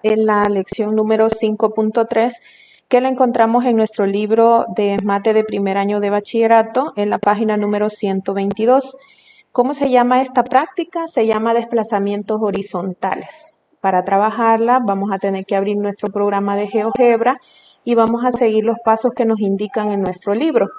En la lección número 5.3 que la encontramos en nuestro libro de mate de primer año de bachillerato en la página número 122. ¿Cómo se llama esta práctica? Se llama desplazamientos horizontales. Para trabajarla vamos a tener que abrir nuestro programa de GeoGebra y vamos a seguir los pasos que nos indican en nuestro libro.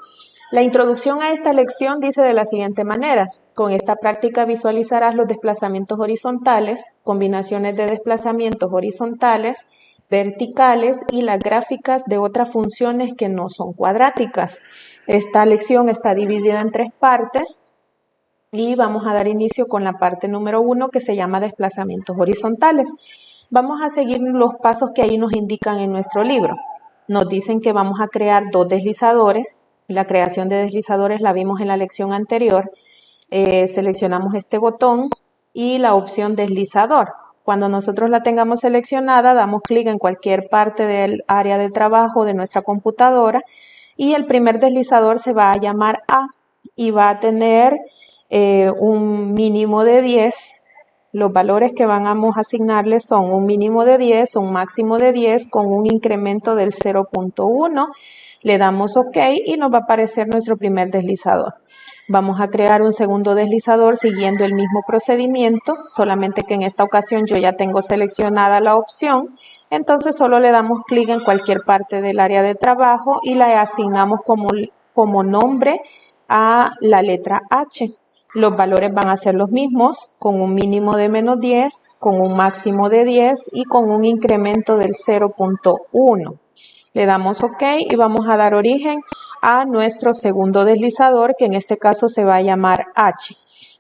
La introducción a esta lección dice de la siguiente manera: con esta práctica visualizarás los desplazamientos horizontales, combinaciones de desplazamientos horizontales, verticales y las gráficas de otras funciones que no son cuadráticas. Esta lección está dividida en 3 partes y vamos a dar inicio con la parte número 1 que se llama desplazamientos horizontales. Vamos a seguir los pasos que ahí nos indican en nuestro libro. Nos dicen que vamos a crear 2 deslizadores. La creación de deslizadores la vimos en la lección anterior. Seleccionamos este botón y la opción deslizador. Cuando nosotros la tengamos seleccionada, damos clic en cualquier parte del área de trabajo de nuestra computadora y el primer deslizador se va a llamar A y va a tener un mínimo de 10. Los valores que vamos a asignarle son un mínimo de 10, un máximo de 10 con un incremento del 0.1. Le damos OK y nos va a aparecer nuestro primer deslizador. Vamos a crear un segundo deslizador siguiendo el mismo procedimiento, solamente que en esta ocasión yo ya tengo seleccionada la opción, entonces solo le damos clic en cualquier parte del área de trabajo y la asignamos como nombre a la letra H. Los valores van a ser los mismos, con un mínimo de menos 10, con un máximo de 10 y con un incremento del 0.1. Le damos OK y vamos a dar origen a nuestro segundo deslizador, que en este caso se va a llamar H.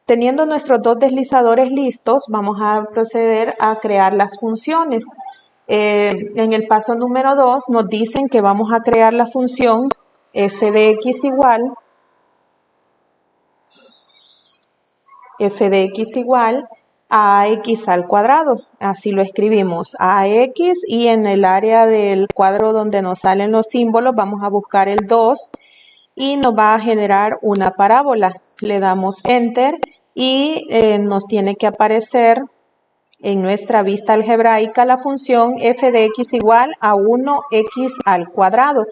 Teniendo nuestros 2 deslizadores listos, vamos a proceder a crear las funciones. En el paso número 2 nos dicen que vamos a crear la función f de x igual a ax al cuadrado. Así lo escribimos, ax, y en el área del cuadro donde nos salen los símbolos vamos a buscar el 2 y nos va a generar una parábola. Le damos Enter y nos tiene que aparecer en nuestra vista algebraica la función f de x igual a 1x al cuadrado.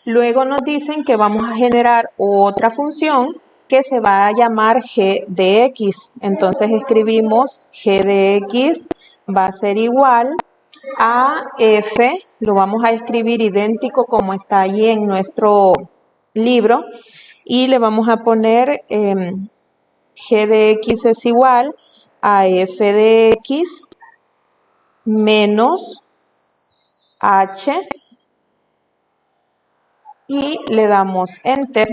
Luego nos dicen que vamos a generar otra función que se va a llamar g de x. Entonces escribimos g de x va a ser igual a f, lo vamos a escribir idéntico como está ahí en nuestro libro, y le vamos a poner g de x es igual a f de x menos h y le damos Enter.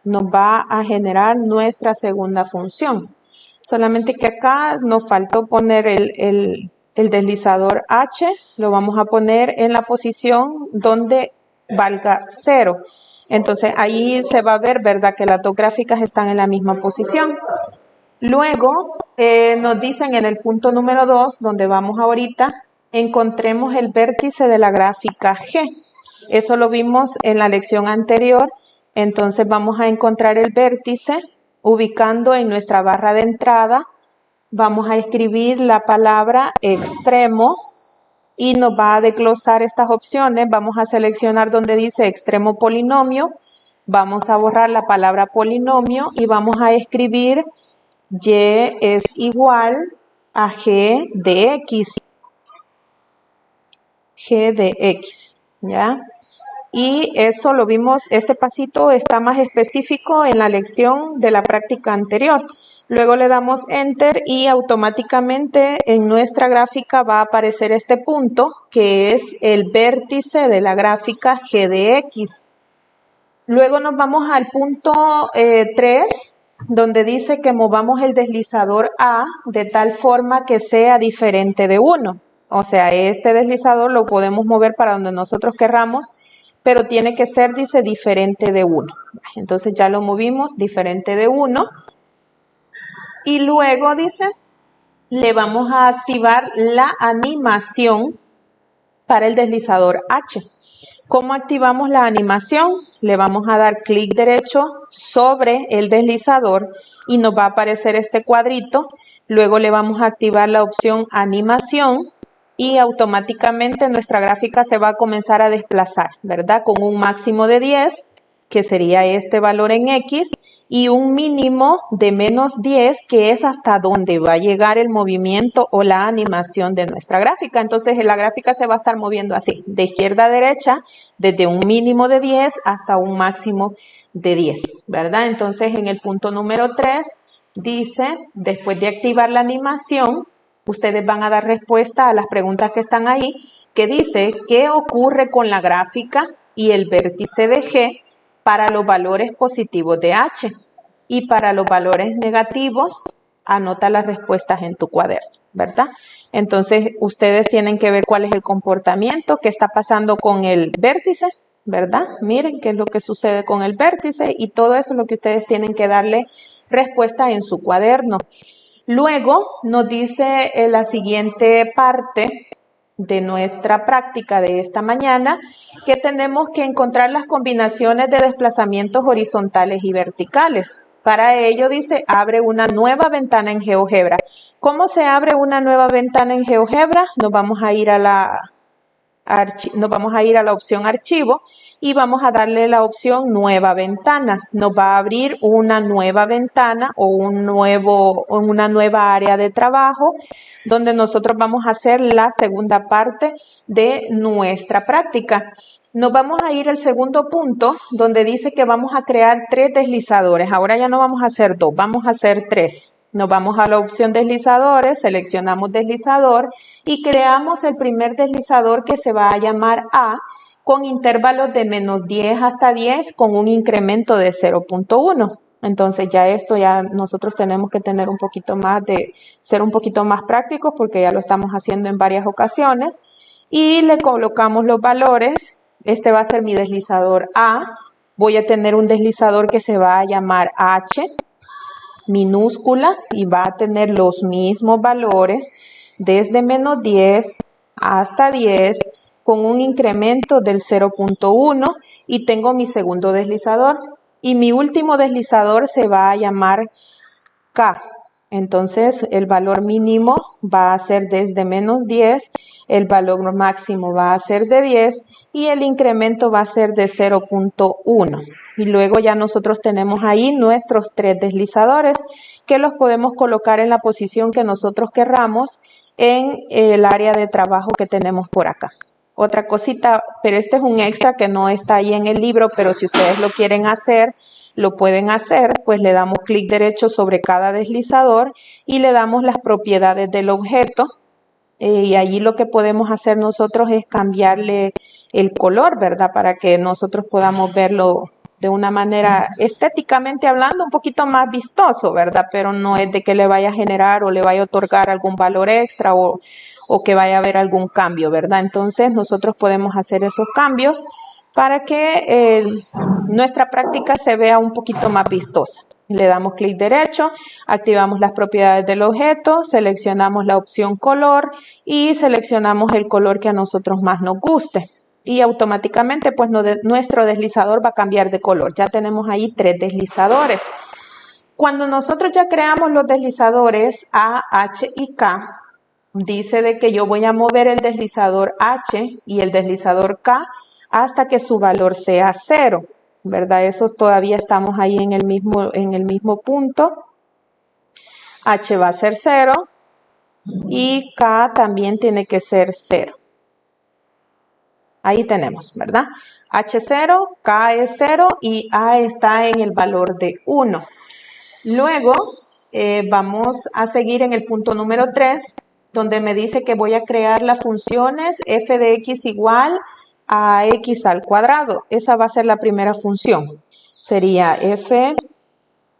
Nos va a generar nuestra segunda función. Solamente que acá nos faltó poner el deslizador H, lo vamos a poner en la posición donde valga 0. Entonces ahí se va a ver, ¿verdad?, que las 2 gráficas están en la misma posición. Luego nos dicen en el punto número 2, donde vamos ahorita, encontremos el vértice de la gráfica G. Eso lo vimos en la lección anterior. Entonces vamos a encontrar el vértice ubicando en nuestra barra de entrada. Vamos a escribir la palabra extremo y nos va a desglosar estas opciones. Vamos a seleccionar donde dice extremo polinomio. Vamos a borrar la palabra polinomio y vamos a escribir y es igual a g de x. G de x, ¿ya? Y eso lo vimos, este pasito está más específico en la lección de la práctica anterior. Luego le damos Enter y automáticamente en nuestra gráfica va a aparecer este punto que es el vértice de la gráfica g de x. Luego nos vamos al punto 3, donde dice que movamos el deslizador A de tal forma que sea diferente de 1. O sea, este deslizador lo podemos mover para donde nosotros querramos, pero tiene que ser, dice, diferente de 1. Entonces ya lo movimos, diferente de 1. Y luego, dice, le vamos a activar la animación para el deslizador H. ¿Cómo activamos la animación? Le vamos a dar clic derecho sobre el deslizador y nos va a aparecer este cuadrito. Luego le vamos a activar la opción animación y automáticamente nuestra gráfica se va a comenzar a desplazar, ¿verdad? Con un máximo de 10, que sería este valor en X, y un mínimo de menos 10, que es hasta donde va a llegar el movimiento o la animación de nuestra gráfica. Entonces la gráfica se va a estar moviendo así, de izquierda a derecha, desde un mínimo de 10 hasta un máximo de 10, ¿verdad? Entonces en el punto número 3 dice, después de activar la animación, ustedes van a dar respuesta a las preguntas que están ahí, que dice, ¿qué ocurre con la gráfica y el vértice de G para los valores positivos de H? Y para los valores negativos, anota las respuestas en tu cuaderno, ¿verdad? Entonces, ustedes tienen que ver cuál es el comportamiento que está pasando con el vértice, ¿verdad? Miren qué es lo que sucede con el vértice y todo eso es lo que ustedes tienen que darle respuesta en su cuaderno. Luego nos dice la siguiente parte de nuestra práctica de esta mañana que tenemos que encontrar las combinaciones de desplazamientos horizontales y verticales. Para ello dice, abre una nueva ventana en GeoGebra. ¿Cómo se abre una nueva ventana en GeoGebra? Nos vamos a ir a la opción archivo y vamos a darle la opción nueva ventana. Nos va a abrir una nueva ventana o una nueva área de trabajo donde nosotros vamos a hacer la segunda parte de nuestra práctica. Nos vamos a ir al segundo punto donde dice que vamos a crear 3 deslizadores. Ahora ya no vamos a hacer 2, vamos a hacer 3. Nos vamos a la opción deslizadores, seleccionamos deslizador y creamos el primer deslizador que se va a llamar A con intervalos de menos 10 hasta 10 con un incremento de 0.1. Entonces ya nosotros tenemos que tener un poquito más ser un poquito más prácticos porque ya lo estamos haciendo en varias ocasiones y le colocamos los valores. Este va a ser mi deslizador A. Voy a tener un deslizador que se va a llamar H minúscula y va a tener los mismos valores desde menos 10 hasta 10 con un incremento del 0.1 y tengo mi segundo deslizador y mi último deslizador se va a llamar K. Entonces el valor mínimo va a ser desde menos 10, el valor máximo va a ser de 10 y el incremento va a ser de 0.1. Y luego ya nosotros tenemos ahí nuestros 3 deslizadores que los podemos colocar en la posición que nosotros querramos en el área de trabajo que tenemos por acá. Otra cosita, pero este es un extra que no está ahí en el libro, pero si ustedes lo quieren hacer, lo pueden hacer, pues le damos clic derecho sobre cada deslizador y le damos las propiedades del objeto. Y allí lo que podemos hacer nosotros es cambiarle el color, ¿verdad? Para que nosotros podamos verlo de una manera estéticamente hablando un poquito más vistoso, ¿verdad? Pero no es de que le vaya a generar o le vaya a otorgar algún valor extra o que vaya a haber algún cambio, ¿verdad? Entonces nosotros podemos hacer esos cambios para que nuestra práctica se vea un poquito más vistosa. Le damos clic derecho, activamos las propiedades del objeto, seleccionamos la opción color y seleccionamos el color que a nosotros más nos guste. Y automáticamente pues nuestro deslizador va a cambiar de color. Ya tenemos ahí 3 deslizadores. Cuando nosotros ya creamos los deslizadores A, H y K, dice de que yo voy a mover el deslizador H y el deslizador K hasta que su valor sea 0. ¿Verdad? Eso todavía estamos ahí en el mismo punto. H va a ser 0 y K también tiene que ser 0. Ahí tenemos, ¿verdad? H 0, K es 0 y A está en el valor de 1. Luego vamos a seguir en el punto número 3, donde me dice que voy a crear las funciones f de x igual a x al cuadrado. Esa va a ser la primera función. Sería f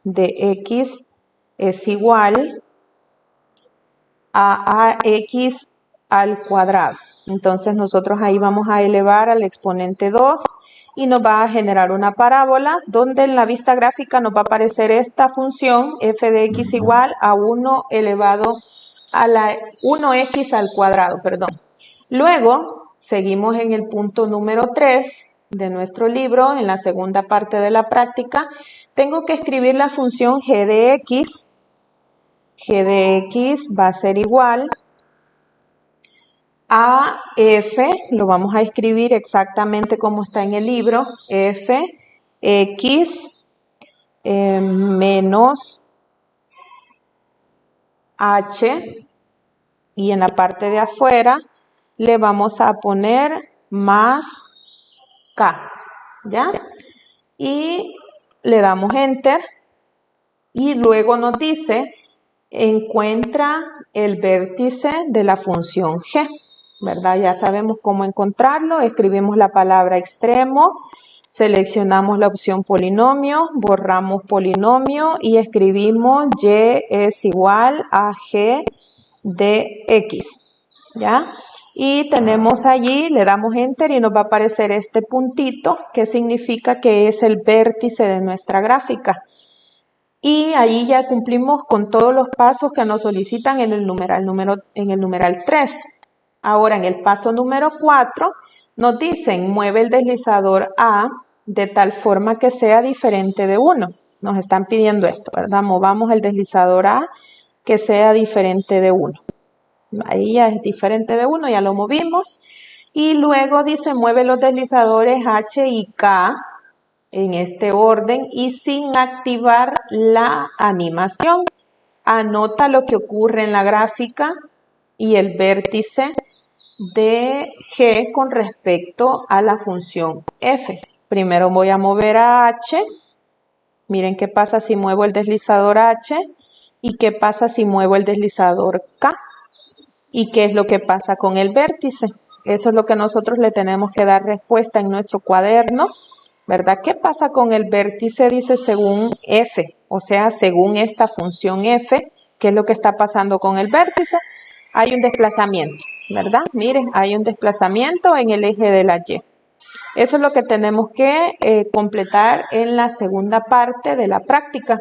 de x es igual a ax al cuadrado. Entonces nosotros ahí vamos a elevar al exponente 2 y nos va a generar una parábola donde en la vista gráfica nos va a aparecer esta función f de x igual a 1 elevado a la 1x al cuadrado, perdón. Luego seguimos en el punto número 3 de nuestro libro, en la segunda parte de la práctica. Tengo que escribir la función g de x. G de x va a ser igual a f, lo vamos a escribir exactamente como está en el libro, f, x, menos h, y en la parte de afuera le vamos a poner más k, ¿ya? Y le damos enter y luego nos dice encuentra el vértice de la función g, ¿verdad? Ya sabemos cómo encontrarlo. Escribimos la palabra extremo, seleccionamos la opción polinomio, borramos polinomio y escribimos y es igual a g de x, ¿ya? Y tenemos allí, le damos enter y nos va a aparecer este puntito que significa que es el vértice de nuestra gráfica. Y ahí ya cumplimos con todos los pasos que nos solicitan en el numeral 3. Ahora en el paso número 4 nos dicen mueve el deslizador A de tal forma que sea diferente de 1. Nos están pidiendo esto, ¿verdad? Movamos el deslizador A que sea diferente de 1. Ahí ya es diferente de 1, ya lo movimos. Y luego dice mueve los deslizadores H y K en este orden y sin activar la animación. Anota lo que ocurre en la gráfica y el vértice de G con respecto a la función F. Primero voy a mover a H. Miren qué pasa si muevo el deslizador H y qué pasa si muevo el deslizador K. ¿Y qué es lo que pasa con el vértice? Eso es lo que nosotros le tenemos que dar respuesta en nuestro cuaderno, ¿verdad? ¿Qué pasa con el vértice? Dice según f, o sea, según esta función f, ¿qué es lo que está pasando con el vértice? Hay un desplazamiento, ¿verdad? Miren, hay un desplazamiento en el eje de la y. Eso es lo que tenemos que completar en la segunda parte de la práctica.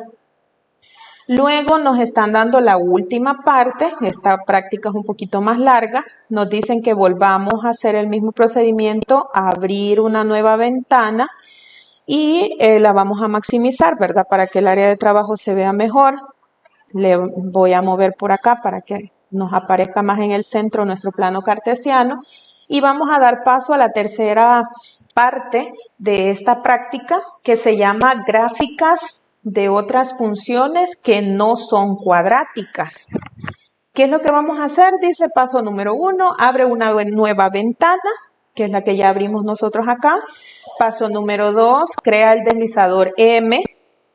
Luego nos están dando la última parte, esta práctica es un poquito más larga, nos dicen que volvamos a hacer el mismo procedimiento, a abrir una nueva ventana y la vamos a maximizar, ¿verdad? Para que el área de trabajo se vea mejor. Le voy a mover por acá para que nos aparezca más en el centro nuestro plano cartesiano y vamos a dar paso a la tercera parte de esta práctica que se llama gráficas de otras funciones que no son cuadráticas. ¿Qué es lo que vamos a hacer? Dice paso número 1, abre una nueva ventana, que es la que ya abrimos nosotros acá. Paso número 2, crea el deslizador M.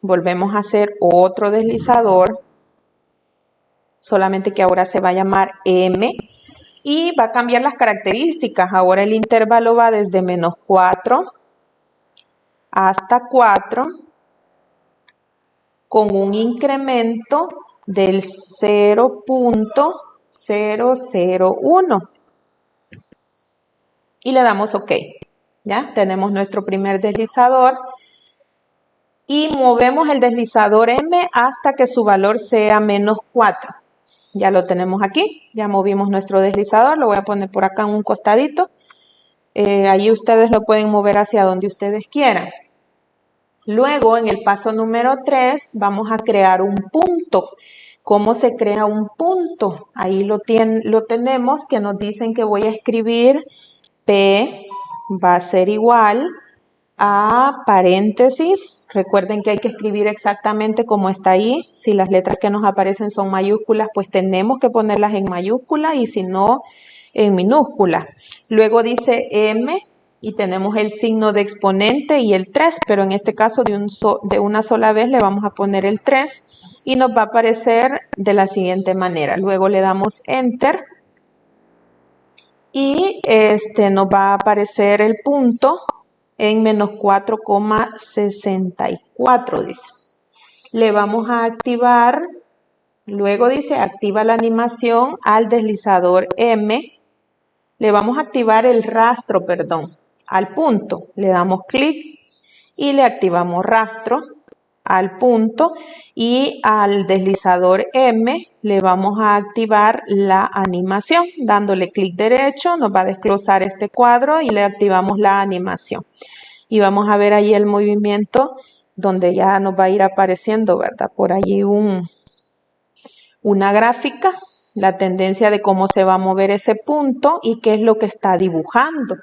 Volvemos a hacer otro deslizador, solamente que ahora se va a llamar M. Y va a cambiar las características. Ahora el intervalo va desde menos 4 hasta 4 con un incremento del 0.001 y le damos OK. Ya tenemos nuestro primer deslizador y movemos el deslizador M hasta que su valor sea menos 4. Ya lo tenemos aquí, ya movimos nuestro deslizador, lo voy a poner por acá en un costadito. Ahí ustedes lo pueden mover hacia donde ustedes quieran. Luego, en el paso número 3, vamos a crear un punto. ¿Cómo se crea un punto? Ahí lo tenemos, que nos dicen que voy a escribir P va a ser igual a paréntesis. Recuerden que hay que escribir exactamente como está ahí. Si las letras que nos aparecen son mayúsculas, pues tenemos que ponerlas en mayúscula y si no, en minúscula. Luego dice M y tenemos el signo de exponente y el 3, pero en este caso de una sola vez le vamos a poner el 3 y nos va a aparecer de la siguiente manera. Luego le damos Enter y nos va a aparecer el punto en menos 4,64, dice. Le vamos a activar, luego dice activa la animación al deslizador M. Le vamos a activar el rastro, al punto. Le damos clic y le activamos rastro al punto y al deslizador M le vamos a activar la animación. Dándole clic derecho nos va a desglosar este cuadro y le activamos la animación. Y vamos a ver ahí el movimiento donde ya nos va a ir apareciendo, ¿verdad? Por allí una gráfica la tendencia de cómo se va a mover ese punto y qué es lo que está dibujando,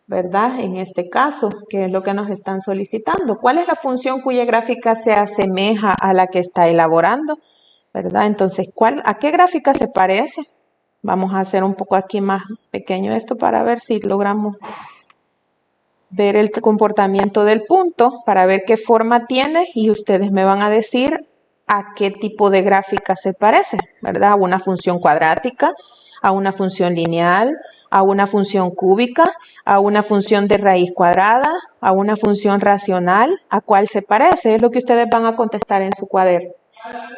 ¿verdad? En este caso, ¿qué es lo que nos están solicitando? ¿Cuál es la función cuya gráfica se asemeja a la que está elaborando? ¿Verdad? Entonces, ¿a qué gráfica se parece? Vamos a hacer un poco aquí más pequeño esto para ver si logramos ver el comportamiento del punto, para ver qué forma tiene y ustedes me van a decir a qué tipo de gráfica se parece, ¿verdad? A una función cuadrática, a una función lineal, a una función cúbica, a una función de raíz cuadrada, a una función racional. ¿A cuál se parece? Es lo que ustedes van a contestar en su cuaderno.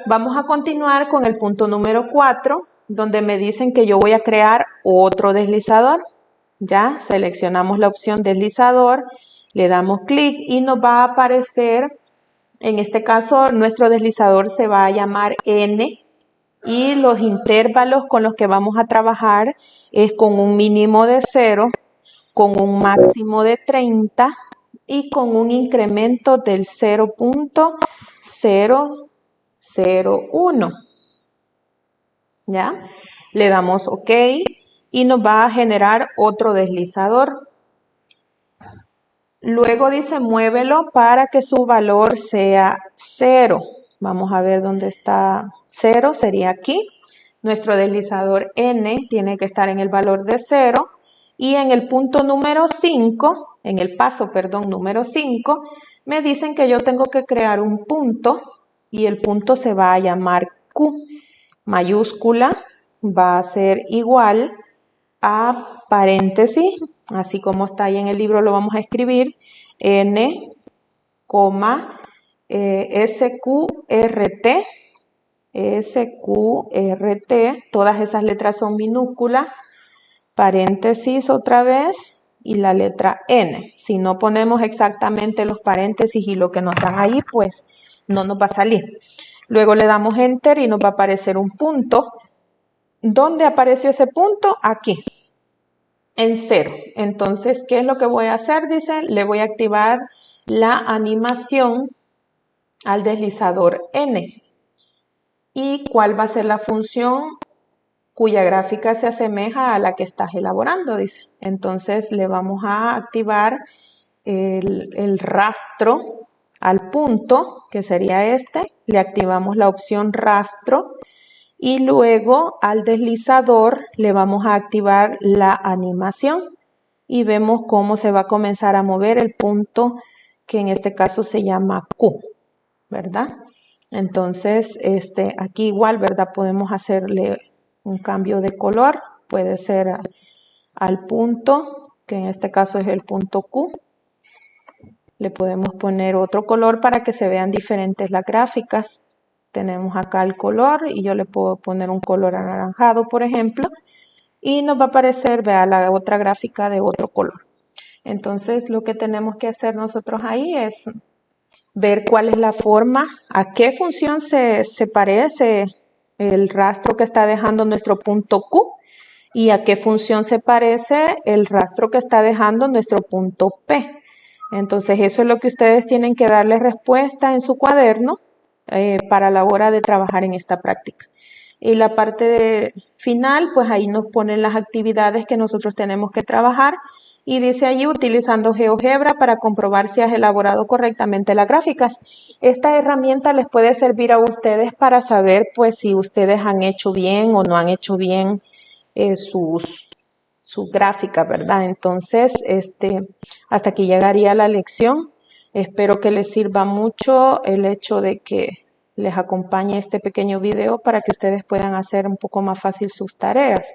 Vamos a continuar con el punto número 4, donde me dicen que yo voy a crear otro deslizador. Ya seleccionamos la opción deslizador, le damos clic y nos va a aparecer, en este caso nuestro deslizador se va a llamar N y los intervalos con los que vamos a trabajar es con un mínimo de 0, con un máximo de 30 y con un incremento del 0.001. ¿Ya? Le damos OK y nos va a generar otro deslizador. Luego dice muévelo para que su valor sea 0. Vamos a ver dónde está 0, sería aquí. Nuestro deslizador N tiene que estar en el valor de 0 y en el punto número 5, en el paso, perdón, número 5, me dicen que yo tengo que crear un punto y el punto se va a llamar Q. Mayúscula va a ser igual a paréntesis, así como está ahí en el libro lo vamos a escribir, N, SQRT, SQRT, todas esas letras son minúsculas, paréntesis otra vez y la letra N. Si no ponemos exactamente los paréntesis y lo que nos dan ahí, pues no nos va a salir. Luego le damos Enter y nos va a aparecer un punto. ¿Dónde apareció ese punto? Aquí, en 0. Entonces, ¿qué es lo que voy a hacer? Dice, le voy a activar la animación al deslizador N. ¿Y cuál va a ser la función cuya gráfica se asemeja a la que estás elaborando? Dice. Entonces, le vamos a activar el rastro al punto, que sería este. Le activamos la opción rastro. Y luego al deslizador le vamos a activar la animación y vemos cómo se va a comenzar a mover el punto que en este caso se llama Q, ¿verdad? Entonces, aquí igual, ¿verdad? Podemos hacerle un cambio de color, puede ser al punto, que en este caso es el punto Q. Le podemos poner otro color para que se vean diferentes las gráficas. Tenemos acá el color y yo le puedo poner un color anaranjado, por ejemplo, y nos va a aparecer, vea, la otra gráfica de otro color. Entonces, lo que tenemos que hacer nosotros ahí es ver cuál es la forma, a qué función se parece el rastro que está dejando nuestro punto Q y a qué función se parece el rastro que está dejando nuestro punto P. Entonces, eso es lo que ustedes tienen que darle respuesta en su cuaderno para la hora de trabajar en esta práctica. Y la parte final, pues ahí nos ponen las actividades que nosotros tenemos que trabajar y dice allí utilizando GeoGebra para comprobar si has elaborado correctamente las gráficas. Esta herramienta les puede servir a ustedes para saber pues si ustedes han hecho bien o no han hecho bien sus gráficas, ¿verdad? Entonces, hasta aquí llegaría la lección. Espero que les sirva mucho el hecho de que les acompañe este pequeño video para que ustedes puedan hacer un poco más fácil sus tareas.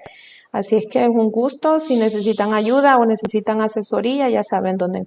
Así es que es un gusto. Si necesitan ayuda o necesitan asesoría, ya saben dónde encontrarme.